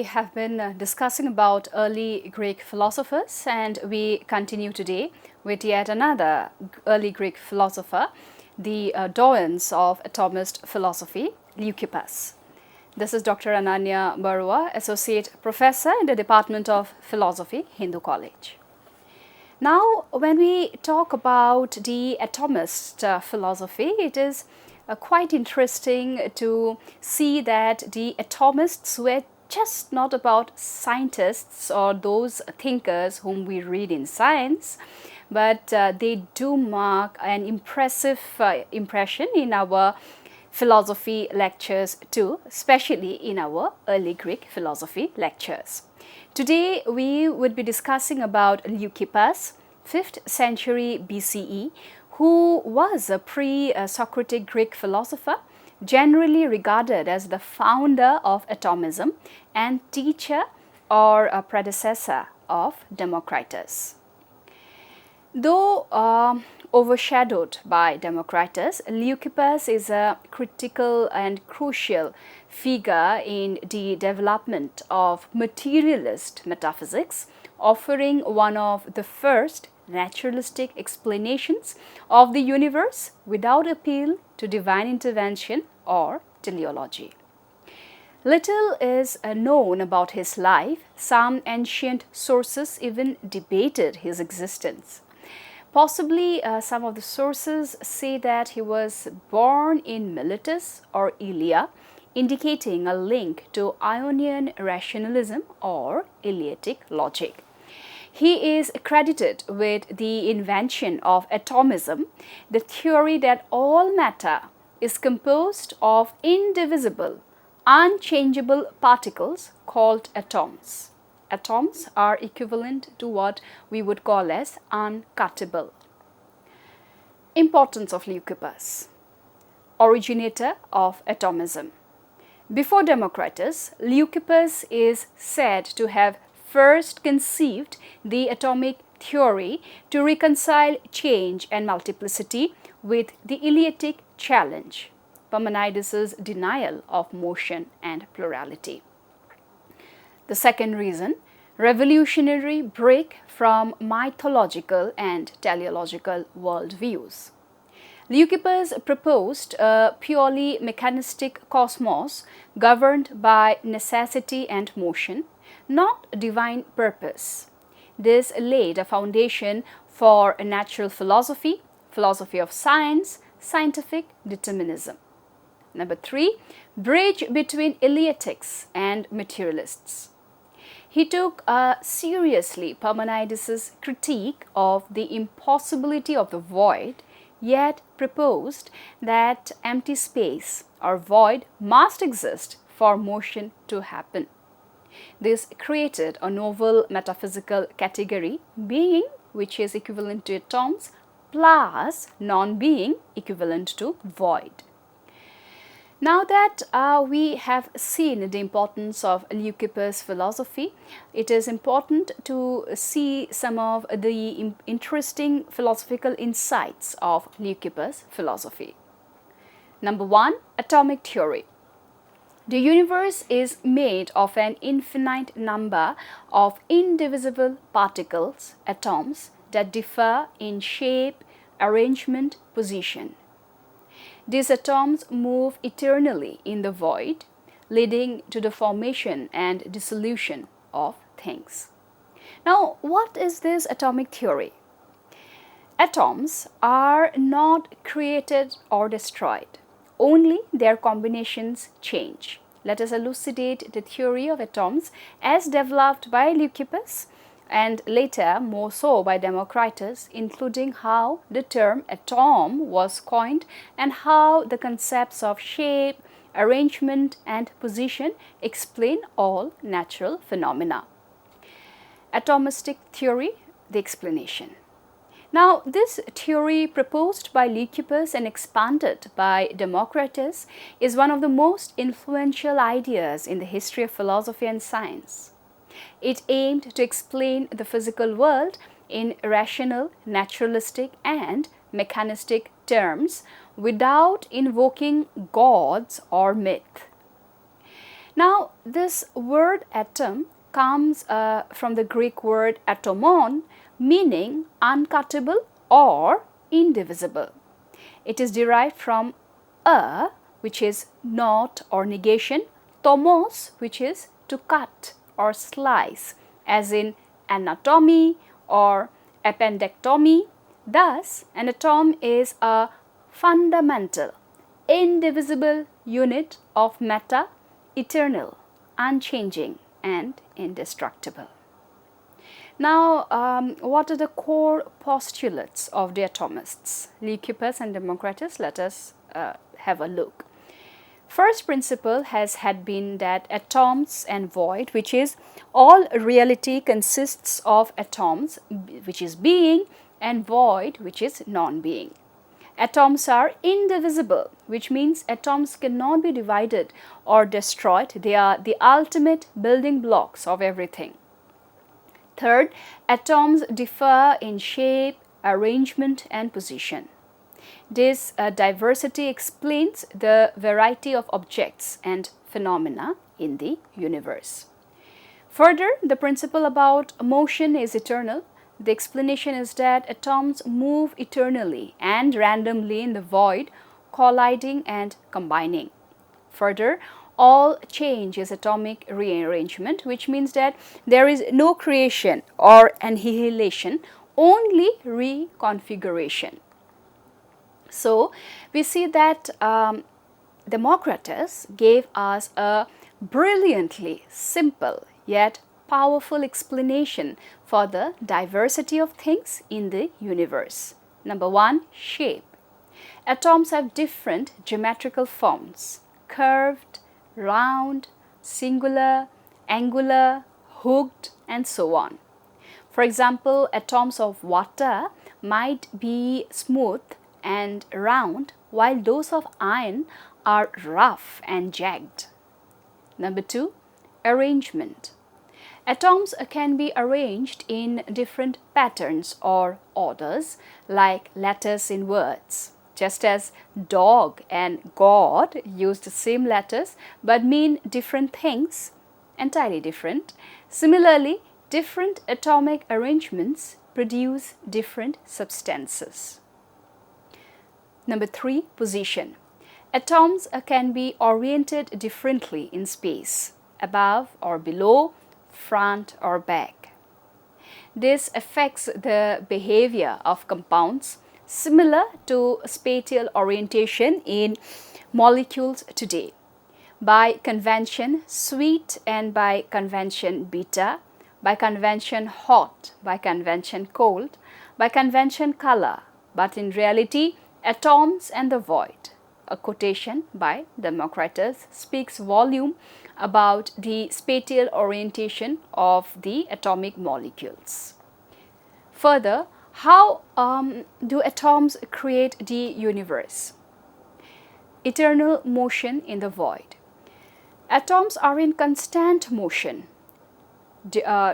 have been discussing about early Greek philosophers, and we continue today with yet another early Greek philosopher, the doyens of atomist philosophy, Leucippus. This is Dr. Ananya Barua, Associate Professor in the Department of Philosophy, Hindu College. Now, when we talk about the atomist philosophy, it is quite interesting to see that the atomists were just not about scientists or those thinkers whom we read in science, but they do mark an impressive impression in our philosophy lectures too, especially in our early Greek philosophy lectures. Today we would be discussing about Leucippus, 5th century BCE, who was a pre-Socratic Greek philosopher, generally regarded as the founder of atomism and teacher or a predecessor of Democritus. Though overshadowed by Democritus, Leucippus is a critical and crucial figure in the development of materialist metaphysics, offering one of the first naturalistic explanations of the universe without appeal to divine intervention or teleology. Little is known about his life. Some ancient sources even debated his existence. Possibly some of the sources say that he was born in Miletus or Ilia, indicating a link to Ionian rationalism or Eleatic logic. He is credited with the invention of atomism, the theory that all matter is composed of indivisible, unchangeable particles called atoms. Atoms are equivalent to what we would call as uncuttable. Importance of Leucippus, originator of atomism. Before Democritus, Leucippus is said to have first conceived the atomic theory to reconcile change and multiplicity with the Eleatic challenge, Parmenides's denial of motion and plurality. The second reason, revolutionary break from mythological and teleological worldviews. Leucippus proposed a purely mechanistic cosmos governed by necessity and motion, not divine purpose. This laid a foundation for a natural philosophy, philosophy of science, scientific determinism. Number 3, bridge between Eleatics and materialists. He took seriously Parmenides's critique of the impossibility of the void, yet proposed that empty space or void must exist for motion to happen. This created a novel metaphysical category, being, which is equivalent to atoms, plus non-being equivalent to void. Now that we have seen the importance of Leucippus' philosophy, it is important to see some of the interesting philosophical insights of Leucippus' philosophy. Number 1, atomic theory. The universe is made of an infinite number of indivisible particles, atoms, that differ in shape, arrangement, position. These atoms move eternally in the void, leading to the formation and dissolution of things. Now, what is this atomic theory? Atoms are not created or destroyed. Only their combinations change. Let us elucidate the theory of atoms as developed by Leucippus and later more so by Democritus, including how the term atom was coined and how the concepts of shape, arrangement and position explain all natural phenomena. Atomistic theory, the explanation. Now, this theory proposed by Leucippus and expanded by Democritus is one of the most influential ideas in the history of philosophy and science. It aimed to explain the physical world in rational, naturalistic and mechanistic terms without invoking gods or myth. Now, this word atom comes from the Greek word atomon, meaning uncuttable or indivisible. It is derived from a, which is not or negation, tomos, which is to cut or slice, as in anatomy or appendectomy. Thus, an atom is a fundamental, indivisible unit of matter, eternal, unchanging, and indestructible. Now, what are the core postulates of the atomists, Leucippus and Democritus? Let us have a look. First principle had been that atoms and void, which is all reality consists of atoms, which is being, and void, which is non-being. Atoms are indivisible, which means atoms cannot be divided or destroyed. They are the ultimate building blocks of everything. Third, atoms differ in shape, arrangement, and position. This diversity explains the variety of objects and phenomena in the universe. Further, the principle about motion is eternal. The explanation is that atoms move eternally and randomly in the void, colliding and combining. Further, all change is atomic rearrangement, which means that there is no creation or annihilation, only reconfiguration. So, we see that Democritus gave us a brilliantly simple yet powerful explanation for the diversity of things in the universe. Number one, shape. Atoms have different geometrical forms: curved, round, singular, angular, hooked, and so on. For example, atoms of water might be smooth and round, while those of iron are rough and jagged. Number two, arrangement. Atoms can be arranged in different patterns or orders, like letters in words. Just as dog and God use the same letters but mean different things, entirely different. Similarly, different atomic arrangements produce different substances. Number three, position. Atoms can be oriented differently in space, above or below, front or back. This affects the behavior of compounds, similar to spatial orientation in molecules today. By convention sweet and by convention beta, by convention hot, by convention cold, by convention color, but in reality atoms and the void. A quotation by Democritus speaks volume about the spatial orientation of the atomic molecules. Further, how do atoms create the universe? Eternal motion in the void. Atoms are in constant motion,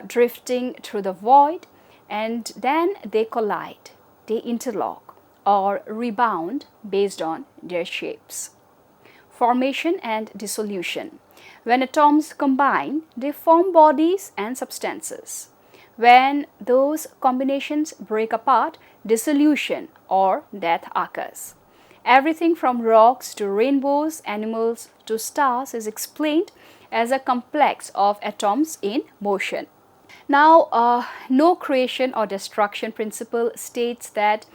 drifting through the void, and then they collide, they interlock or rebound based on their shapes. Formation and dissolution. When atoms combine, they form bodies and substances. When those combinations break apart, dissolution or death occurs. Everything from rocks to rainbows, animals to stars is explained as a complex of atoms in motion. Now, no creation or destruction principle states that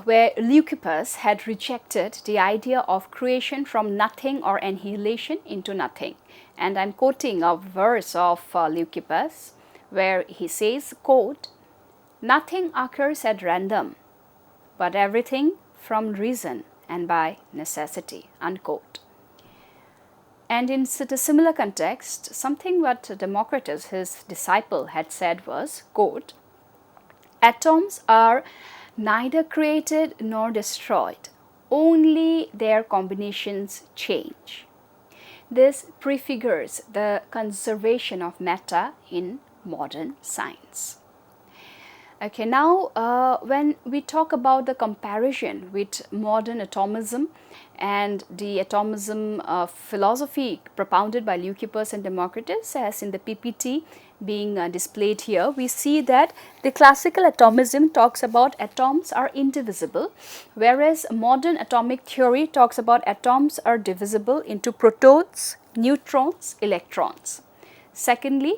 where Leucippus had rejected the idea of creation from nothing or annihilation into nothing. And I'm quoting a verse of Leucippus where he says, quote, "Nothing occurs at random, but everything from reason and by necessity," unquote. And in a similar context, something what Democritus, his disciple, had said was, quote, "Atoms are neither created nor destroyed, only their combinations change." This prefigures the conservation of matter in modern science. Okay, now when we talk about the comparison with modern atomism and the atomism philosophy propounded by Leucippus and Democritus, as in the PPT being displayed here, we see that the classical atomism talks about atoms are indivisible, whereas modern atomic theory talks about atoms are divisible into protons, neutrons, electrons. Secondly,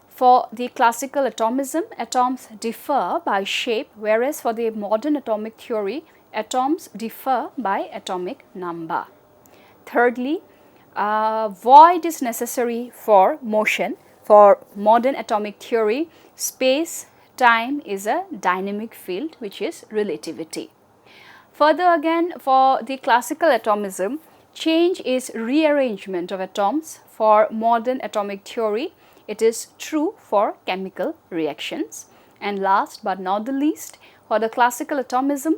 for the classical atomism, atoms differ by shape, whereas for the modern atomic theory, atoms differ by atomic number. Thirdly, void is necessary for motion. For modern atomic theory, space, time is a dynamic field, which is relativity. Further again, for the classical atomism, change is rearrangement of atoms. For modern atomic theory, it is true for chemical reactions. And last but not the least, for the classical atomism,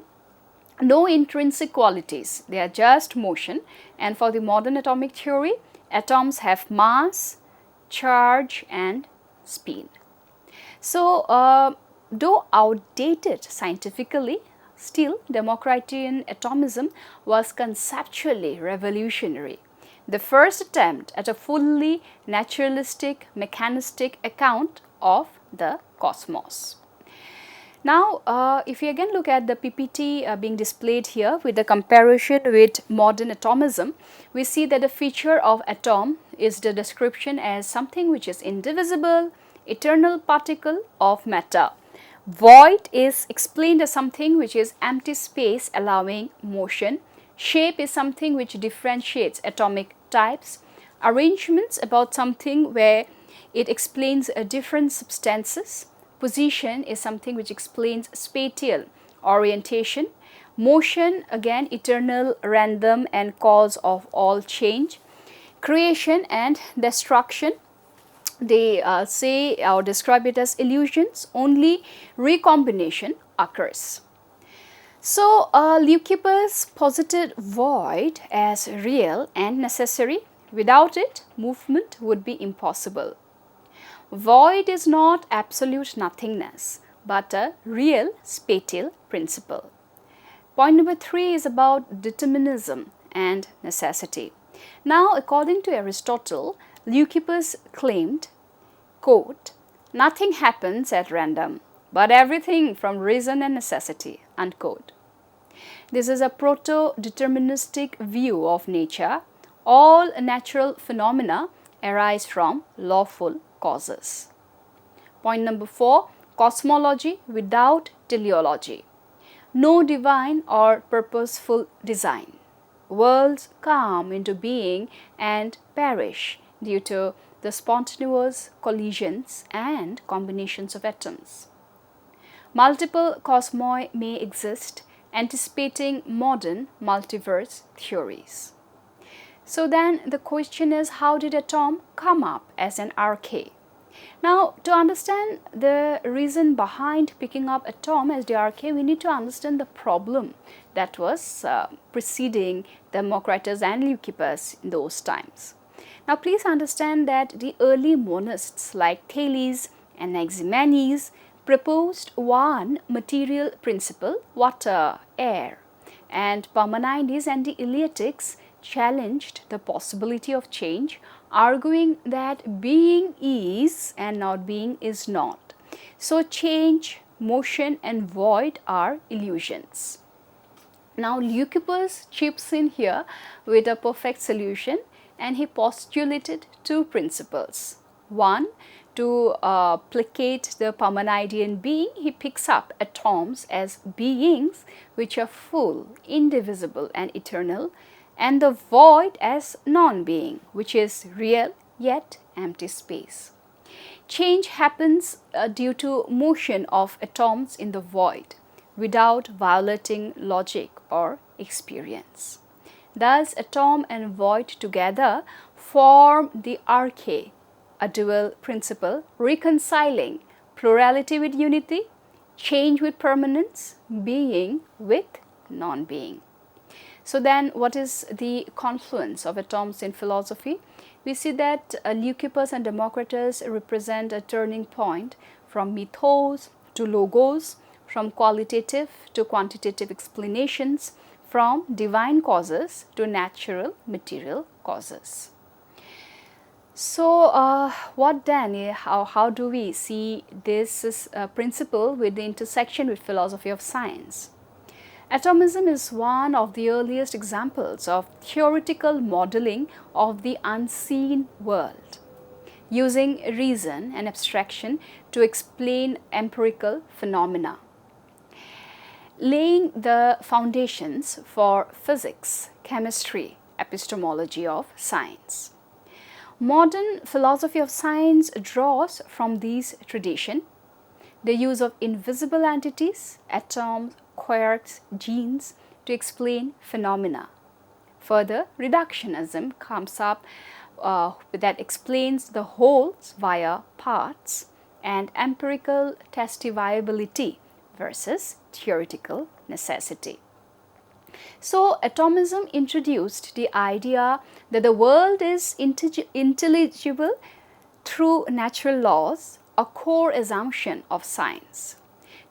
no intrinsic qualities, they are just motion. And for the modern atomic theory, atoms have mass, charge and speed. So, though outdated scientifically, still Democritian atomism was conceptually revolutionary. The first attempt at a fully naturalistic, mechanistic account of the cosmos. Now, if we again look at the PPT being displayed here with the comparison with modern atomism, we see that the feature of atom is the description as something which is indivisible, eternal particle of matter. Void is explained as something which is empty space allowing motion. Shape is something which differentiates atomic types. Arrangements about something where it explains different substances. Position is something which explains spatial orientation. Motion, again, eternal, random and cause of all change. Creation and destruction, they say or describe it as illusions, only recombination occurs. So, Leucippus posited void as real and necessary. Without it, movement would be impossible. Void is not absolute nothingness, but a real spatial principle. Point number 3 is about determinism and necessity. Now, according to Aristotle, Leucippus claimed, quote, "Nothing happens at random, but everything from reason and necessity," unquote. This is a proto-deterministic view of nature. All natural phenomena arise from lawful causes. Point number 4, cosmology without teleology. No divine or purposeful design. Worlds come into being and perish due to the spontaneous collisions and combinations of atoms. Multiple cosmoi may exist, anticipating modern multiverse theories. So then the question is, how did atom come up as an arche? Now, to understand the reason behind picking up atom as the arche, we need to understand the problem that was preceding Democritus and Leucippus in those times. Now, please understand that the early monists like Thales and Anaximenes proposed one material principle, water, air, and Parmenides and the Eleatics challenged the possibility of change, arguing that being is and not being is not. So, change, motion and void are illusions. Now, Leucippus chips in here with a perfect solution, and he postulated two principles. One, to placate the Parmenidean being, he picks up atoms as beings which are full, indivisible and eternal, and the void as non-being, which is real yet empty space. Change happens due to motion of atoms in the void without violating logic or experience. Thus, atom and void together form the arche, a dual principle reconciling plurality with unity, change with permanence, being with non-being. So then, what is the confluence of atoms in philosophy? We see that Leucippus and Democritus represent a turning point from mythos, to logos, from qualitative to quantitative explanations, from divine causes to natural material causes. So, what then? How do we see this principle with the intersection with philosophy of science? Atomism is one of the earliest examples of theoretical modeling of the unseen world, using reason and abstraction to explain empirical phenomena, laying the foundations for physics, chemistry, epistemology of science. Modern philosophy of science draws from these traditions, the use of invisible entities, atoms, quarks, genes to explain phenomena. Further, reductionism comes up that explains the wholes via parts, and empirical testifiability versus theoretical necessity. So, atomism introduced the idea that the world is intelligible through natural laws, a core assumption of science.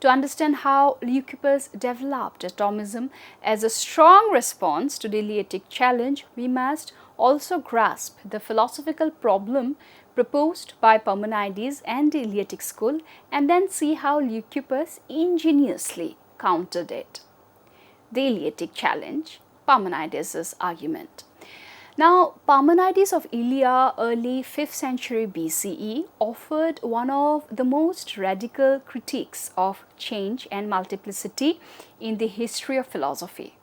To understand how Leucippus developed atomism as a strong response to the Eleatic challenge, we must also grasp the philosophical problem proposed by Parmenides and the Eleatic school, and then see how Leucippus ingeniously countered it. The Eleatic challenge, Parmenides' argument. Now, Parmenides of Elea, early 5th century BCE, offered one of the most radical critiques of change and multiplicity in the history of philosophy.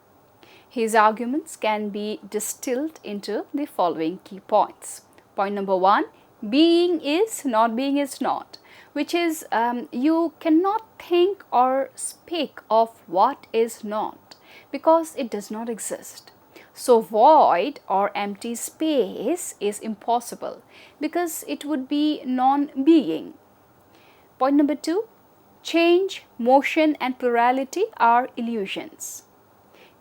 His arguments can be distilled into the following key points. Point number 1, being is not, which is you cannot think or speak of what is not because it does not exist. So, void or empty space is impossible because it would be non-being. Point number 2, change, motion and plurality are illusions.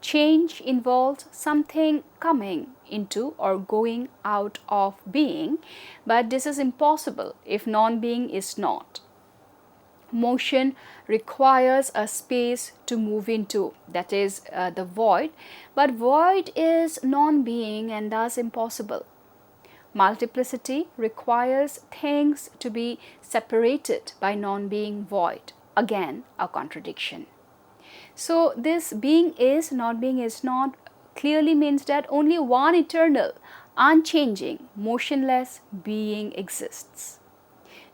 Change involves something coming into or going out of being, but this is impossible if non-being is not. Motion requires a space to move into, that is the void, but void is non-being and thus impossible. Multiplicity requires things to be separated by non-being void, again a contradiction. So, this being is not clearly means that only one eternal, unchanging, motionless being exists.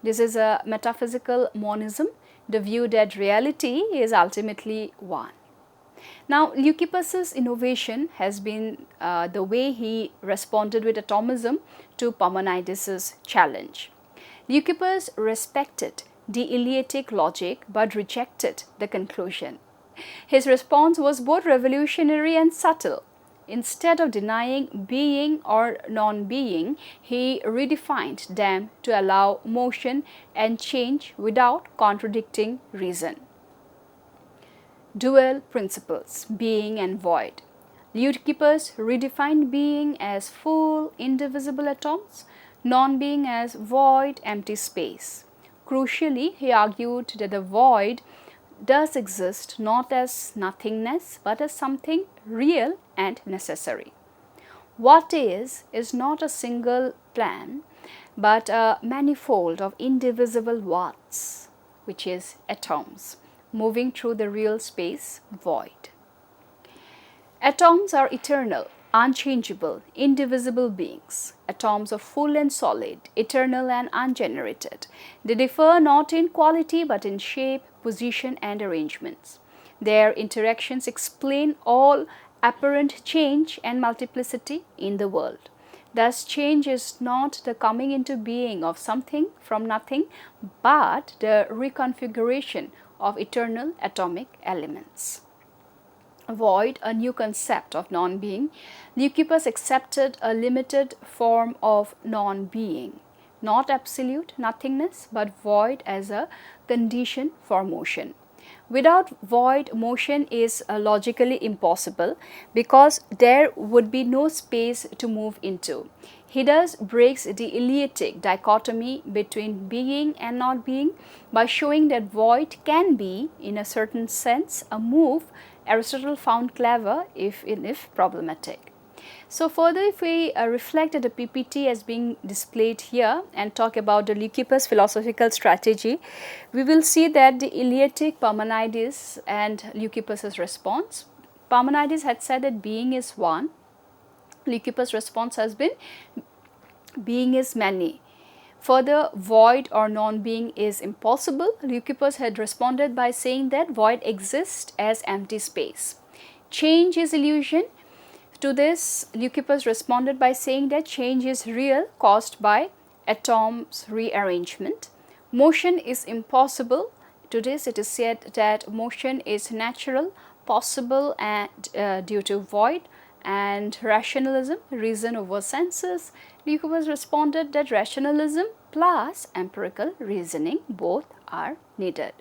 This is a metaphysical monism, the view that reality is ultimately one. Now, Leucippus's innovation has been the way he responded with atomism to Parmenides' challenge. Leucippus respected the Eleatic logic but rejected the conclusion. His response was both revolutionary and subtle. Instead of denying being or non-being, he redefined them to allow motion and change without contradicting reason. Dual principles, being and void. Leucippus redefined being as full, indivisible atoms, non-being as void, empty space. Crucially, he argued that the void does exist not as nothingness but as something real and necessary. What is not a single plan but a manifold of indivisible whats, which is atoms, moving through the real space void. Atoms are eternal, unchangeable, indivisible beings. Atoms are full and solid, eternal and ungenerated. They differ not in quality but in shape, position and arrangements. Their interactions explain all apparent change and multiplicity in the world. Thus, change is not the coming into being of something from nothing, but the reconfiguration of eternal atomic elements. Void, a new concept of non-being, Leucippus accepted a limited form of non-being, not absolute nothingness, but void as a condition for motion. Without void, motion is logically impossible because there would be no space to move into. He thus breaks the Eleatic dichotomy between being and not being by showing that void can be, in a certain sense, a move Aristotle found clever if problematic. So further, if we reflect at the PPT as being displayed here and talk about the Leucippus philosophical strategy, we will see that the Eleatic, Parmenides and Leucippus's response. Parmenides had said that being is one. Leucippus' response has been being is many. Further, void or non-being is impossible. Leucippus had responded by saying that void exists as empty space. Change is illusion. To this, Leucippus responded by saying that change is real, caused by atoms rearrangement. Motion is impossible. To this, it is said that motion is natural, possible and due to void. And rationalism, reason over senses. Leucippus responded that rationalism plus empirical reasoning both are needed.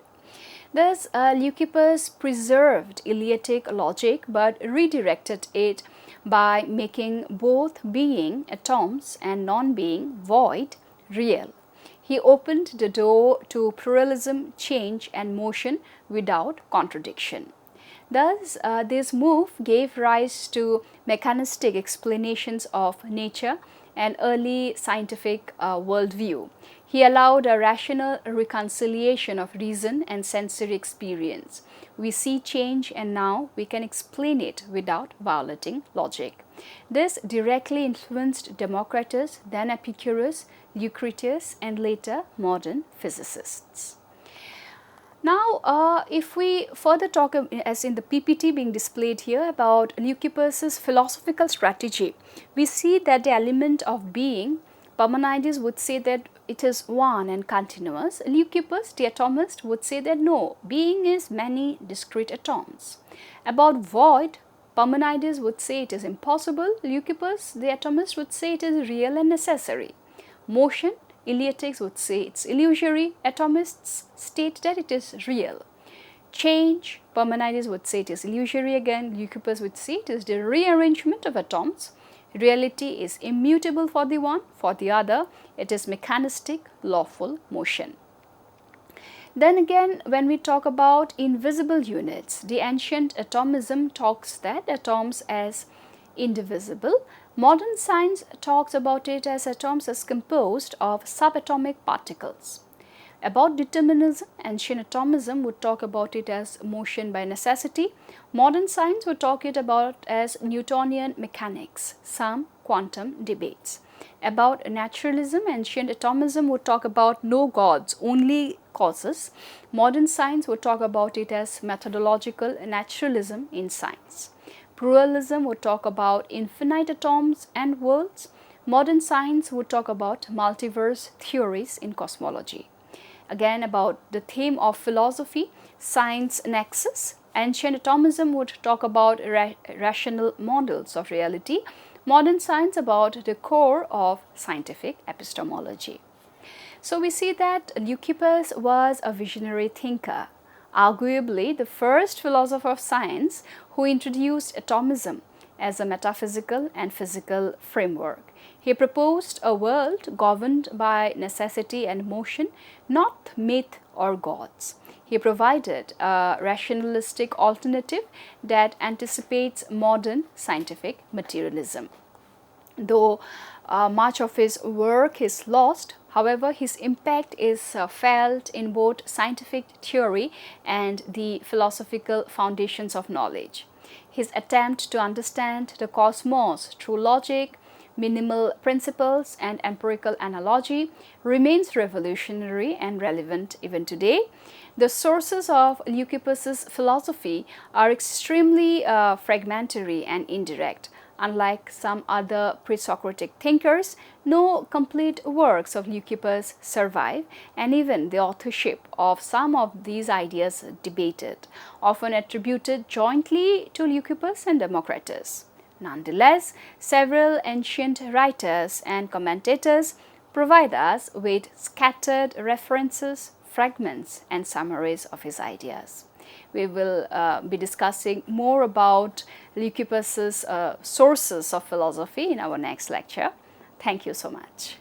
Thus, Leucippus preserved Eleatic logic but redirected it by making both being, atoms, and non-being, void, real. He opened the door to pluralism, change, and motion without contradiction. Thus, this move gave rise to mechanistic explanations of nature and early scientific worldview. He allowed a rational reconciliation of reason and sensory experience. We see change and now we can explain it without violating logic. This directly influenced Democritus, then Epicurus, Lucretius, and later modern physicists. Now, if we further talk as in the PPT being displayed here about Leucippus's philosophical strategy, we see that the element of being, Parmenides would say that it is one and continuous. Leucippus, the atomist, would say that no, being is many discrete atoms. About void, Parmenides would say it is impossible. Leucippus, the atomist, would say it is real and necessary. Motion, Eleatics would say it's illusory, atomists state that it is real. Change, Parmenides would say it is illusory again, Leucippus would say it is the rearrangement of atoms. Reality is immutable for the one, for the other it is mechanistic, lawful motion. Then again, when we talk about invisible units, the ancient atomism talks that atoms as indivisible. Modern science talks about it as atoms as composed of subatomic particles. About determinism, ancient atomism would talk about it as motion by necessity. Modern science would talk it about as Newtonian mechanics, some quantum debates. About naturalism, ancient atomism would talk about no gods, only causes. Modern science would talk about it as methodological naturalism in science. Pluralism would talk about infinite atoms and worlds. Modern science would talk about multiverse theories in cosmology. Again, about the theme of philosophy, science nexus, ancient atomism would talk about rational models of reality. Modern science about the core of scientific epistemology. So we see that Leucippus was a visionary thinker, arguably the first philosopher of science who introduced atomism as a metaphysical and physical framework. He proposed a world governed by necessity and motion, not myth or gods. He provided a rationalistic alternative that anticipates modern scientific materialism. Though much of his work is lost, however, his impact is felt in both scientific theory and the philosophical foundations of knowledge. His attempt to understand the cosmos through logic, minimal principles and empirical analogy remains revolutionary and relevant even today. The sources of Leucippus's philosophy are extremely fragmentary and indirect. Unlike some other pre-Socratic thinkers, no complete works of Leucippus survive, and even the authorship of some of these ideas debated, often attributed jointly to Leucippus and Democritus. Nonetheless, several ancient writers and commentators provide us with scattered references, fragments, and summaries of his ideas. We will be discussing more about Leucippus's sources of philosophy in our next lecture. Thank you so much.